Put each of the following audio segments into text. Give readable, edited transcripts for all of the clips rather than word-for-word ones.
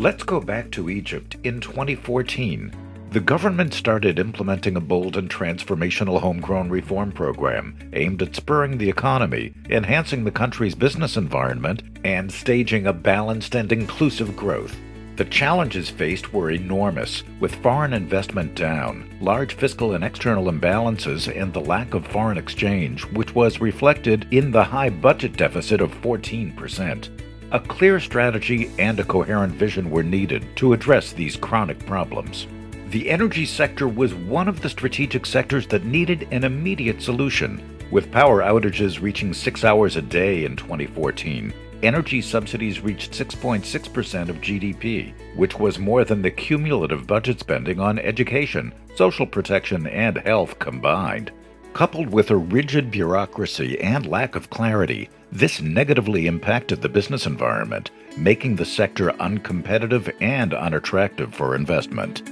Let's go back to Egypt in 2014. The government started implementing a bold and transformational homegrown reform program aimed at spurring the economy, enhancing the country's business environment, and staging a balanced and inclusive growth. The challenges faced were enormous, with foreign investment down, large fiscal and external imbalances, and the lack of foreign exchange, which was reflected in the high budget deficit of 14%. A clear strategy and a coherent vision were needed to address these chronic problems. The energy sector was one of the strategic sectors that needed an immediate solution. With power outages reaching 6 hours a day in 2014, energy subsidies reached 6.6% of GDP, which was more than the cumulative budget spending on education, social protection, and health combined. Coupled with a rigid bureaucracy and lack of clarity, this negatively impacted the business environment, making the sector uncompetitive and unattractive for investment.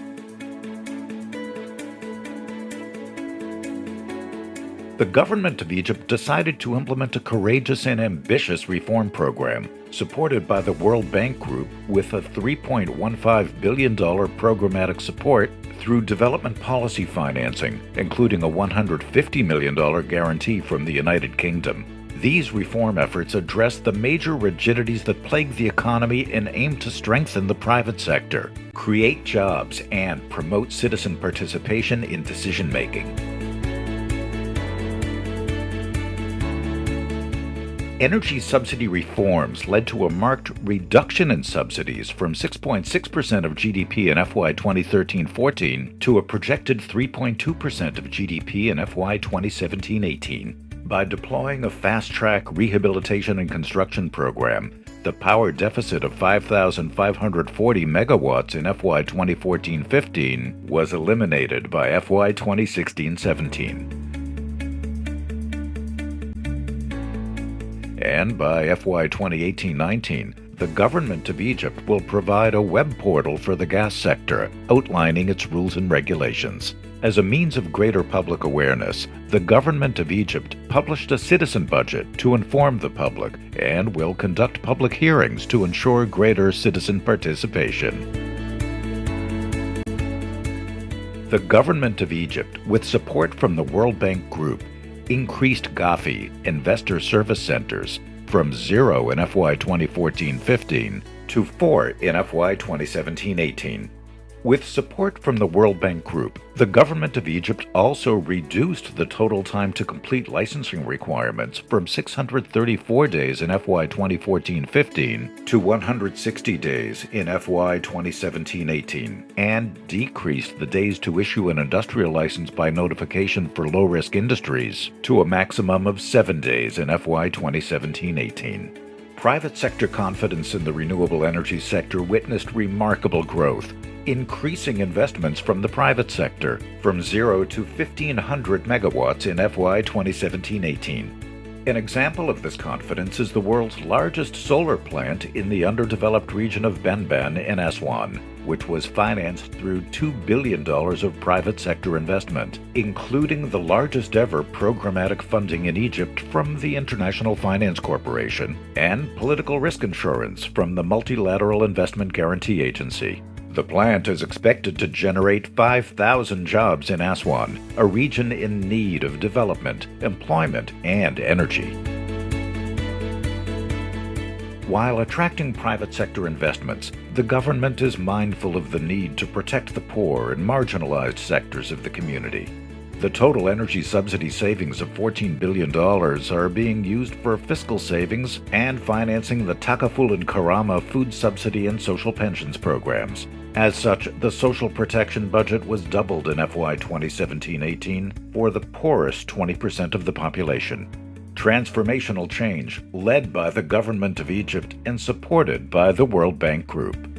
The government of Egypt decided to implement a courageous and ambitious reform program, supported by the World Bank Group with a $3.15 billion programmatic support through development policy financing, including a $150 million guarantee from the United Kingdom. These reform efforts address the major rigidities that plague the economy and aim to strengthen the private sector, create jobs, and promote citizen participation in decision-making. Energy subsidy reforms led to a marked reduction in subsidies from 6.6% of GDP in FY 2013-14 to a projected 3.2% of GDP in FY 2017-18. By deploying a fast-track rehabilitation and construction program, the power deficit of 5,540 megawatts in FY 2014-15 was eliminated by FY 2016-17. And by FY 2018-19, the government of Egypt will provide a web portal for the gas sector, outlining its rules and regulations. As a means of greater public awareness, the government of Egypt published a citizen budget to inform the public and will conduct public hearings to ensure greater citizen participation. The government of Egypt, with support from the World Bank Group, increased GAFI, Investor Service Centers, from 0 in FY 2014-15 to 4 in FY 2017-18. With support from the World Bank Group, the government of Egypt also reduced the total time to complete licensing requirements from 634 days in FY 2014-15 to 160 days in FY 2017-18, and decreased the days to issue an industrial license by notification for low-risk industries to a maximum of 7 days in FY 2017-18. Private sector confidence in the renewable energy sector witnessed remarkable growth, increasing investments from the private sector from 0 to 1,500 megawatts in FY 2017-18. An example of this confidence is the world's largest solar plant in the underdeveloped region of Benben in Aswan, which was financed through $2 billion of private sector investment, including the largest ever programmatic funding in Egypt from the International Finance Corporation and political risk insurance from the Multilateral Investment Guarantee Agency. The plant is expected to generate 5,000 jobs in Aswan, a region in need of development, employment, and energy. While attracting private sector investments, the government is mindful of the need to protect the poor and marginalized sectors of the community. The total energy subsidy savings of $14 billion are being used for fiscal savings and financing the Takaful and Karama food subsidy and social pensions programs. As such, the social protection budget was doubled in FY 2017-18 for the poorest 20% of the population. Transformational change led by the government of Egypt and supported by the World Bank Group.